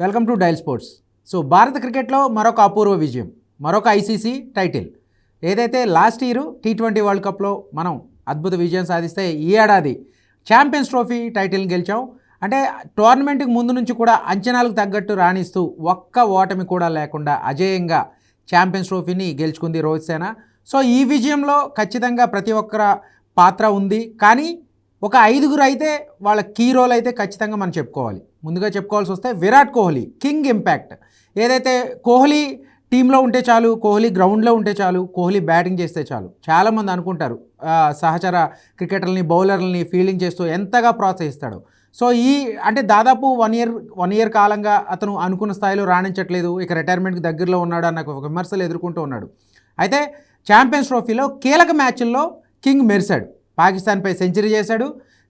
Welcome to dial sports. So భారత క్రికెట్లో మరొక అపూర్వ విజయం, మరొక ఐసీసీ టైటిల్. ఏదైతే లాస్ట్ ఇయర్ T20 వరల్డ్ కప్లో మనం అద్భుత విజయం సాధిస్తే ఈ ఏడాది ఛాంపియన్స్ ట్రోఫీ టైటిల్ని గెలిచాం. అంటే టోర్నమెంట్కి ముందు నుంచి కూడా అంచనాలకు తగ్గట్టు రాణిస్తూ ఒక్క ఓటమి కూడా లేకుండా అజేయంగా ఛాంపియన్స్ ట్రోఫీని గెలుచుకుంది రోహిత్ సేన. సో ఈ విజయంలో ఖచ్చితంగా ప్రతి ఒక్కర పాత్ర ఉంది. కానీ ఒక 5గురు అయితే వాళ్ళ కీ రోల్ అయితే ఖచ్చితంగా మనం చెప్పుకోవాలి. ముందుగా చెప్పుకోవాల్సి వస్తే విరాట్ కోహ్లీ కింగ్ ఇంపాక్ట్. ఏదైతే కోహ్లీ టీంలో ఉంటే చాలు, కోహ్లీ గ్రౌండ్లో ఉంటే చాలు, కోహ్లీ బ్యాటింగ్ చేస్తే చాలు. చాలామంది అనుకుంటారు సహచర క్రికెటర్లని, బౌలర్లని ఫీల్డింగ్ చేస్తూ ఎంతగా ప్రోత్సహిస్తాడు. సో అంటే దాదాపు వన్ ఇయర్ కాలంగా అతను అనుకున్న స్థాయిలో రాణించట్లేదు, ఇక రిటైర్మెంట్కి దగ్గరలో ఉన్నాడు అన్న విమర్శలు ఎదుర్కొంటూ ఉన్నాడు. అయితే ఛాంపియన్స్ ట్రోఫీలో కీలక మ్యాచ్ల్లో కింగ్ మెరిశాడు. పాకిస్తాన్పై సెంచరీ చేశాడు.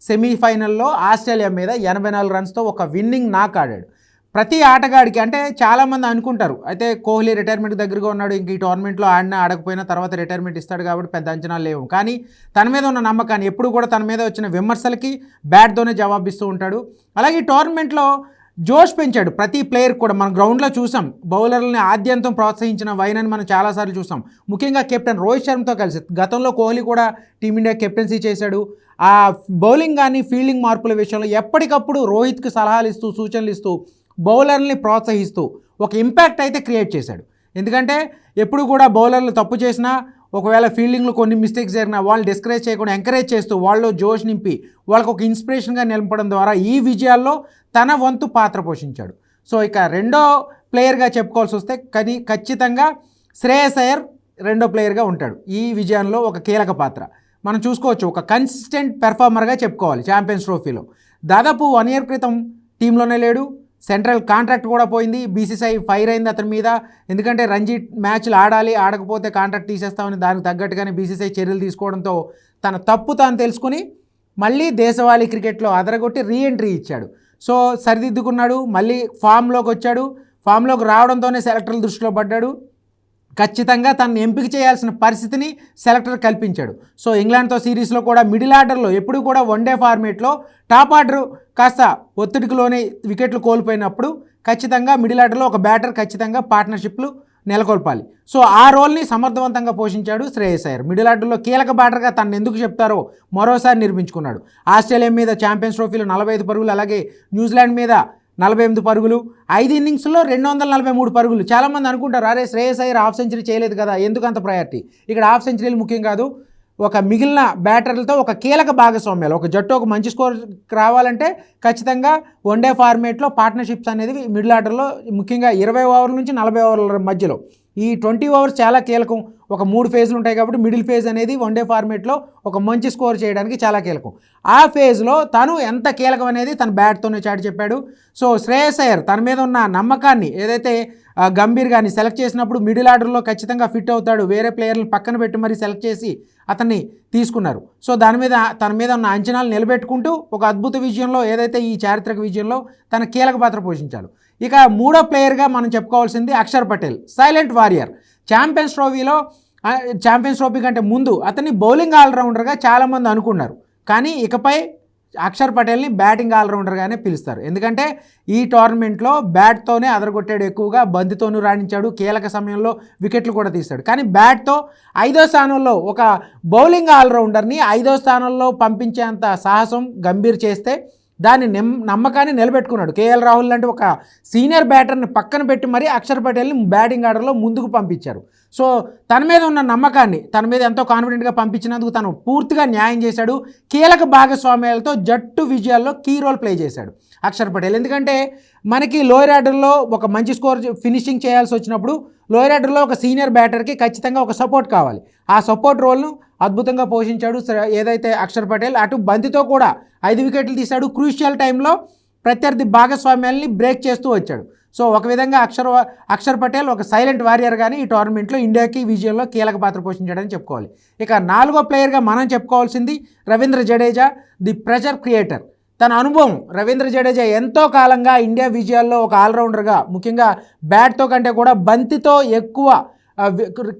సెమీఫైనల్లో ఆస్ట్రేలియా మీద 84 రన్స్తో ఒక విన్నింగ్ నాక్ ఆడాడు. ప్రతి ఆటగాడికి అంటే చాలామంది అనుకుంటారు అయితే కోహ్లీ రిటైర్మెంట్ దగ్గరగా ఉన్నాడు, ఇంక ఈ టోర్నమెంట్లో ఆడకపోయినా తర్వాత రిటైర్మెంట్ ఇస్తాడు కాబట్టి పెద్ద అంచనాలు లేవు. కానీ తన మీద ఉన్న నమ్మకాన్ని, ఎప్పుడు కూడా తన మీద వచ్చిన విమర్శలకి బ్యాట్తోనే జవాబిస్తూ ఉంటాడు. అలాగే ఈ టోర్నమెంట్లో జోష్ పెంచాడు ప్రతి ప్లేయర్ కూడా. మనం గ్రౌండ్లో చూసాం, బౌలర్లని ఆద్యంతం ప్రోత్సహించిన వైనని మనం చాలాసార్లు చూసాం. ముఖ్యంగా కెప్టెన్ రోహిత్ శర్మతో కలిసి గతంలో కోహ్లీ కూడా టీమిండియా కెప్టెన్సీ చేశాడు. ఆ బౌలింగ్ కానీ ఫీల్డింగ్ మార్పుల విషయంలో ఎప్పటికప్పుడు రోహిత్కి సలహాలు ఇస్తూ, సూచనలు ఇస్తూ, బౌలర్ని ప్రోత్సహిస్తూ ఒక ఇంపాక్ట్ అయితే క్రియేట్ చేశాడు. ఎందుకంటే ఎప్పుడు కూడా బౌలర్లు తప్పు చేసినా, ఒకవేళ ఫీల్డింగ్లో కొన్ని మిస్టేక్స్ జరిగినా వాళ్ళు డిస్కరేజ్ చేయకుండా ఎంకరేజ్ చేస్తూ వాళ్ళు జోష్ నింపి వాళ్ళకు ఒక ఇన్స్పిరేషన్గా నిలపడం ద్వారా ఈ విజయాల్లో తన వంతు పాత్ర పోషించాడు. సో ఇక రెండో ప్లేయర్గా చెప్పుకోవాల్సి వస్తే ఖచ్చితంగా శ్రేయస్ అయ్యర్ రెండో ప్లేయర్గా ఉంటాడు. ఈ విజయంలో ఒక కీలక పాత్ర మనం చూసుకోవచ్చు. ఒక కన్సిస్టెంట్ పెర్ఫార్మర్గా చెప్పుకోవాలి. ఛాంపియన్స్ ట్రోఫీలో దాదాపు 1 ఇయర్ క్రితం టీంలోనే లేడు, సెంట్రల్ కాంట్రాక్ట్ కూడా పోయింది, బీసీసీఐ ఫైర్ అయింది అతని మీద. ఎందుకంటే రంజీ మ్యాచ్లు ఆడాలి, ఆడకపోతే కాంట్రాక్ట్ తీసేస్తామని దానికి తగ్గట్టుగానే బీసీసీఐ చర్యలు తీసుకోవడంతో తన తప్పు తాను తెలుసుకుని మళ్ళీ దేశవాళీ క్రికెట్లో అదరగొట్టి రీఎంట్రీ ఇచ్చాడు. సో సరిదిద్దుకున్నాడు, మళ్ళీ ఫామ్లోకి వచ్చాడు. ఫామ్లోకి రావడంతోనే సెలెక్టర్ల దృష్టిలో పడ్డాడు. ఖచ్చితంగా తనను ఎంపిక చేయాల్సిన పరిస్థితిని సెలెక్టర్ కల్పించాడు. సో ఇంగ్లాండ్తో సిరీస్లో కూడా మిడిల్ ఆర్డర్లో ఎప్పుడు కూడా వన్డే ఫార్మేట్లో టాప్ ఆర్డర్ కాస్త ఒత్తిడికిలోనే వికెట్లు కోల్పోయినప్పుడు ఖచ్చితంగా మిడిల్ ఆర్డర్లో ఒక బ్యాటర్ ఖచ్చితంగా పార్ట్నర్షిప్లు నెలకొల్పాలి. సో ఆ రోల్ని సమర్థవంతంగా పోషించాడు శ్రేయస్ అయ్యర్. మిడిల్ ఆర్డర్లో కీలక బ్యాటర్గా తను ఎందుకు చెప్తారో మరోసారి నిరూపించుకున్నాడు. ఆస్ట్రేలియా మీద ఛాంపియన్స్ ట్రోఫీలో 45 పరుగులు, అలాగే న్యూజిలాండ్ మీద 48 పరుగులు, 5 ఇన్నింగ్స్లో 243 పరుగులు. చాలామంది అనుకుంటారు అరే శ్రేయస్ అయ్యర్ హాఫ్ సెంచరీ చేయలేదు కదా, ఎందుకు అంత ప్రయారిటీ? ఇక్కడ హాఫ్ సెంచరీలు ముఖ్యం కాదు. ఒక మిగిలిన బ్యాటర్లతో ఒక కీలక భాగస్వామ్యాలు, ఒక జట్టు ఒక మంచి స్కోర్ రావాలంటే ఖచ్చితంగా వన్డే ఫార్మేట్లో పార్ట్నర్షిప్స్ అనేది మిడిల్ ఆర్డర్లో ముఖ్యంగా 20 ఓవర్ల నుంచి 40 ఓవర్ల మధ్యలో ఈ 20 ఓవర్స్ చాలా కీలకం. ఒక 3 ఫేజ్లు ఉంటాయి కాబట్టి మిడిల్ ఫేజ్ అనేది వన్డే ఫార్మేట్లో ఒక మంచి స్కోర్ చేయడానికి చాలా కీలకం. ఆ ఫేజ్లో తను ఎంత కీలకం అనేది తన బ్యాట్తోనే చాటి చెప్పాడు. సో శ్రేయస్ అయ్యర్ తన మీద ఉన్న నమ్మకాన్ని, ఏదైతే గంభీర్ గారిని సెలెక్ట్ చేసినప్పుడు మిడిల్ ఆర్డర్లో ఖచ్చితంగా ఫిట్ అవుతాడు, వేరే ప్లేయర్లను పక్కన పెట్టి మరీ సెలెక్ట్ చేసి అతన్ని తీసుకున్నారు. సో తన మీద ఉన్న అంచనాలు నిలబెట్టుకుంటూ ఒక అద్భుత విజయంలో, ఏదైతే ఈ చారిత్రక విజయంలో తన కీలక పాత్ర పోషించాడు. ఇక మూడో ప్లేయర్గా మనం చెప్పుకోవాల్సింది Akshar Patel, silent warrior. Champions trophy కంటే ముందు అతన్ని బౌలింగ్ ఆల్రౌండర్గా చాలామంది అనుకున్నారు. కానీ ఇకపై అక్షర్ పటేల్ని బ్యాటింగ్ ఆల్రౌండర్గానే పిలుస్తారు. ఎందుకంటే ఈ టోర్నమెంట్లో బ్యాట్తోనే అదరగొట్టాడు, ఎక్కువగా బంతితోనూ రాణించాడు, కీలక సమయంలో వికెట్లు కూడా తీశాడు. కానీ బ్యాట్తో 5వ స్థానంలో ఒక బౌలింగ్ ఆల్రౌండర్ని 5వ స్థానంలో పంపించేంత సాహసం గంభీర్ చేస్తే దాని నమ్మకాన్ని నిలబెట్టుకున్నాడు. కేఎల్ రాహుల్ లాంటి ఒక సీనియర్ బ్యాటర్ని పక్కన పెట్టి మరీ అక్షర్ పటేల్ని బ్యాటింగ్ ఆర్డర్లో ముందుకు పంపించారు. సో తన మీద ఉన్న నమ్మకాన్ని, తన మీద ఎంతో కాన్ఫిడెంట్గా పంపించినందుకు తను పూర్తిగా న్యాయం చేశాడు. కీలక భాగస్వామ్యాలతో జట్టు విజయాల్లో కీ రోల్ ప్లే చేశాడు అక్షర్ పటేల్. ఎందుకంటే మనకి లోయర్ ఆర్డర్లో ఒక మంచి స్కోర్ ఫినిషింగ్ చేయాల్సి వచ్చినప్పుడు లోయర్ ఆర్డర్లో ఒక సీనియర్ బ్యాటర్కి ఖచ్చితంగా ఒక సపోర్ట్ కావాలి. ఆ సపోర్ట్ రోల్ను అద్భుతంగా పోషించాడు ఏదైతే అక్షర్ పటేల్. అటు బంతితో కూడా 5 వికెట్లు తీశాడు. క్రూషియల్ టైంలో ప్రత్యర్థి భాగస్వామ్యాల్ని బ్రేక్ చేస్తూ వచ్చాడు. సో ఒక విధంగా అక్షర్ పటేల్ ఒక సైలెంట్ వారియర్ కానీ ఈ టోర్నమెంట్లో ఇండియాకి విజయంలో కీలక పాత్ర పోషించాడని చెప్పుకోవాలి. ఇక 4వ ప్లేయర్గా మనం చెప్పుకోవాల్సింది Ravindra Jadeja, the pressure creator. తన అనుభవం, రవీంద్ర జడేజా ఎంతో కాలంగా ఇండియా విజయాల్లో ఒక ఆల్రౌండర్గా, ముఖ్యంగా బ్యాట్తో కంటే కూడా బంతితో ఎక్కువ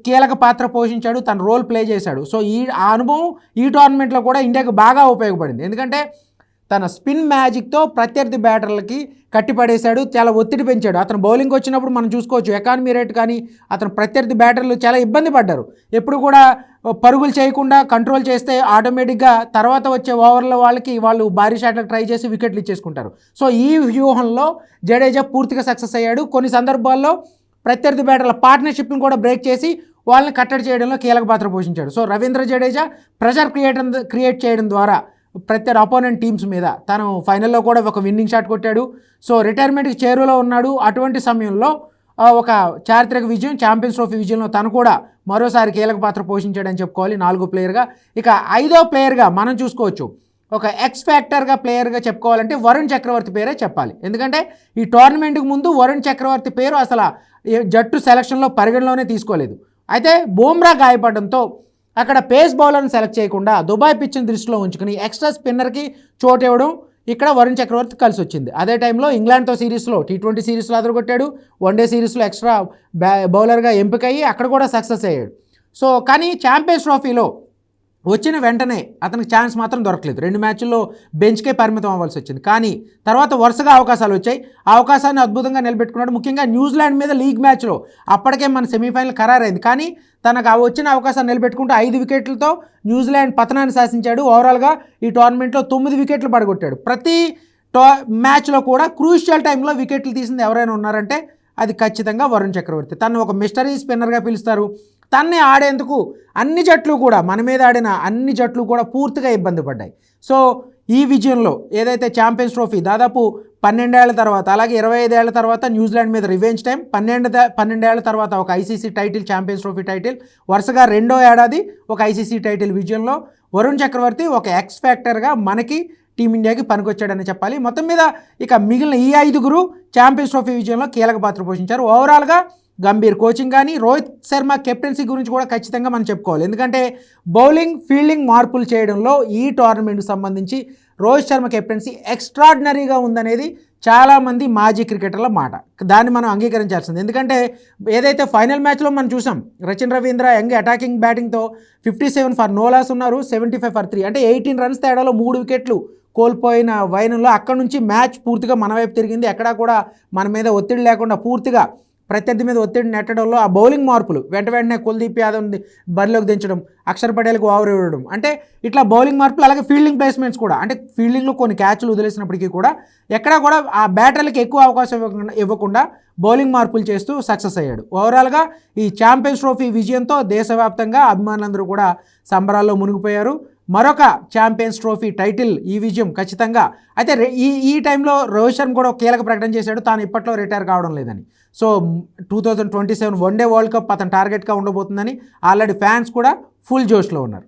కీలక పాత్ర పోషించాడు, తన రోల్ ప్లే చేశాడు. సో ఆ అనుభవం ఈ టోర్నమెంట్లో కూడా ఇండియాకు బాగా ఉపయోగపడింది. ఎందుకంటే తన స్పిన్ మ్యాజిక్తో ప్రత్యర్థి బ్యాటర్లకి కట్టిపడేశాడు, చాలా ఒత్తిడి పెంచాడు. అతను బౌలింగ్ వచ్చినప్పుడు మనం చూసుకోవచ్చు ఎకానమీ రేట్ కానీ అతను ప్రత్యర్థి బ్యాటర్లు చాలా ఇబ్బంది పడ్డారు. ఎప్పుడు కూడా పరుగులు చేయకుండా కంట్రోల్ చేస్తే ఆటోమేటిక్గా తర్వాత వచ్చే ఓవర్ల వాళ్ళు భారీ షాట్లకు ట్రై చేసి వికెట్లు ఇచ్చేసుకుంటారు. సో ఈ వ్యూహంలో జడేజా పూర్తిగా సక్సెస్ అయ్యాడు. కొన్ని సందర్భాల్లో ప్రత్యర్థి బ్యాటర్ల పార్ట్నర్షిప్ను కూడా బ్రేక్ చేసి వాళ్ళని కట్టడి చేయడంలో కీలక పాత్ర పోషించాడు. So Ravindra Jadeja pressure create చేయడం ద్వారా ప్రత్యర్థి అపోనెంట్ టీమ్స్ మీద తను ఫైనల్లో కూడా ఒక విన్నింగ్ షాట్ కొట్టాడు. సో రిటైర్మెంట్కి చేరువలో ఉన్నాడు. అటువంటి సమయంలో ఒక చారిత్రక విజయం, ఛాంపియన్స్ ట్రోఫీ విజయంలో తను కూడా మరోసారి కీలక పాత్ర పోషించాడని చెప్పుకోవాలి 4వ ప్లేయర్గా. ఇక 5వ ప్లేయర్గా మనం చూసుకోవచ్చు, ఒక ఎక్స్ ఫ్యాక్టర్గా ప్లేయర్గా చెప్పుకోవాలంటే వరుణ్ చక్రవర్తి పేరే చెప్పాలి. ఎందుకంటే ఈ టోర్నమెంట్కి ముందు వరుణ్ చక్రవర్తి పేరు అసలు జట్టు సెలక్షన్లో పరిగణలోనే తీసుకోలేదు. అయితే బూమ్రా గాయపడడంతో అక్కడ పేస్ బౌలర్ని సెలెక్ట్ చేయకుండా దుబాయ్ పిచ్ని దృష్టిలో ఉంచుకుని ఎక్స్ట్రా స్పిన్నర్కి చోటు ఇవ్వడం ఇక్కడ వరుణ్ చక్రవర్తి కలిసి వచ్చింది. అదే టైంలో ఇంగ్లాండ్తో సిరీస్లో T20 సిరీస్లో అదరగొట్టాడు, వన్డే సిరీస్లో ఎక్స్ట్రా బౌలర్గా ఎంపికయ్యి అక్కడ కూడా సక్సెస్ అయ్యాడు. సో కానీ ఛాంపియన్స్ ట్రోఫీలో వచ్చిన వెంటనే అతనికి ఛాన్స్ మాత్రం దొరకలేదు. 2 మ్యాచ్ల్లో బెంచ్కే పరిమితం అవ్వాల్సి వచ్చింది. కానీ తర్వాత వరుసగా అవకాశాలు వచ్చాయి. ఆ అవకాశాన్ని అద్భుతంగా నిలబెట్టుకున్నాడు. ముఖ్యంగా న్యూజిలాండ్ మీద లీగ్ మ్యాచ్లో అప్పటికే మన సెమీఫైనల్ ఖరారైంది. కానీ తనకు వచ్చిన అవకాశాన్ని నిలబెట్టుకుంటూ 5 వికెట్లతో న్యూజిలాండ్ పతనాన్ని శాసించాడు. ఓవరాల్గా ఈ టోర్నమెంట్లో 9 వికెట్లు పడగొట్టాడు. ప్రతి మ్యాచ్లో కూడా క్రూషియల్ టైంలో వికెట్లు తీసింది ఎవరైనా ఉన్నారంటే అది ఖచ్చితంగా వరుణ్ చక్రవర్తి. తను ఒక మిస్టరీ స్పిన్నర్గా పిలుస్తారు. తన్నే ఆడేందుకు అన్ని జట్లు కూడా మన మీద ఆడిన అన్ని జట్లు కూడా పూర్తిగా ఇబ్బంది పడ్డాయి. సో ఈ విజయంలో ఏదైతే ఛాంపియన్స్ ట్రోఫీ దాదాపు 12 ఏళ్ల తర్వాత, అలాగే 25 ఏళ్ల తర్వాత న్యూజిలాండ్ మీద రివెంజ్ టైం, 12 ఏళ్ల తర్వాత ఒక ICC title, champions trophy title, వరుసగా 2వ ఏడాది ఒక ఐసీసీ టైటిల్ విజయంలో వరుణ్ చక్రవర్తి ఒక ఎక్స్ ఫ్యాక్టర్గా మనకి టీమిండియాకి పనికొచ్చాడని చెప్పాలి. మొత్తం మీద ఇక మిగిలిన ఈ 5గురు ఛాంపియన్స్ ట్రోఫీ విజయంలో కీలక పాత్ర పోషించారు. ఓవరాల్గా గంభీర్ కోచింగ్ కానీ రోహిత్ శర్మ కెప్టెన్సీ గురించి కూడా ఖచ్చితంగా మనం చెప్పుకోవాలి. ఎందుకంటే బౌలింగ్ ఫీల్డింగ్ మార్పులు చేయడంలో ఈ టోర్నమెంట్కి సంబంధించి రోహిత్ శర్మ కెప్టెన్సీ ఎక్స్ట్రాడినరీగా ఉందనేది చాలామంది మాజీ క్రికెటర్ల మాట. దాన్ని మనం అంగీకరించాల్సింది. ఎందుకంటే ఏదైతే ఫైనల్ మ్యాచ్లో మనం చూసాం, రచిన్ రవీంద్ర యంగ్ అటాకింగ్ బ్యాటింగ్తో 57 ఫర్ నో లాస్ ఉన్నారు, 75 ఫర్ 3 అంటే 18 రన్స్ తేడాలో 3 వికెట్లు కోల్పోయిన వైనంలో అక్కడ నుంచి మ్యాచ్ పూర్తిగా మన వైపు తిరిగింది. ఎక్కడా కూడా మన మీద ఒత్తిడి లేకుండా పూర్తిగా ప్రత్యర్థి మీద ఒత్తిడి నెట్టడంలో ఆ బౌలింగ్ మార్పులు వెంటనే కుల్దీప్ యాదవ్ని బరిలోకి దించడం, అక్షర్ పటేల్కి ఓవర్ ఇవ్వడం, అంటే ఇట్లా బౌలింగ్ మార్పులు, అలాగే ఫీల్డింగ్ ప్లేస్మెంట్స్ కూడా, అంటే ఫీల్డింగ్లో కొన్ని క్యాచ్లు వదిలేసినప్పటికీ కూడా ఎక్కడా కూడా ఆ బ్యాటర్లకి ఎక్కువ అవకాశం ఇవ్వకుండా బౌలింగ్ మార్పులు చేస్తూ సక్సెస్ అయ్యాడు. ఓవరాల్గా ఈ ఛాంపియన్స్ ట్రోఫీ విజయంతో దేశవ్యాప్తంగా అభిమానులందరూ కూడా సంబరాల్లో మునిగిపోయారు. మరొక ఛాంపియన్స్ ట్రోఫీ టైటిల్ ఈ విజయం ఖచ్చితంగా. అయితే ఈ టైంలో రోహిత్ శర్మ కూడా కీలక ప్రకటన చేశాడు, తాను ఇప్పట్లో రిటైర్ కావడం లేదని. సో 2027 వన్డే వరల్డ్ కప్ అతను టార్గెట్గా ఉండబోతుందని ఆల్రెడీ ఫ్యాన్స్ కూడా ఫుల్ జోష్లో ఉన్నారు.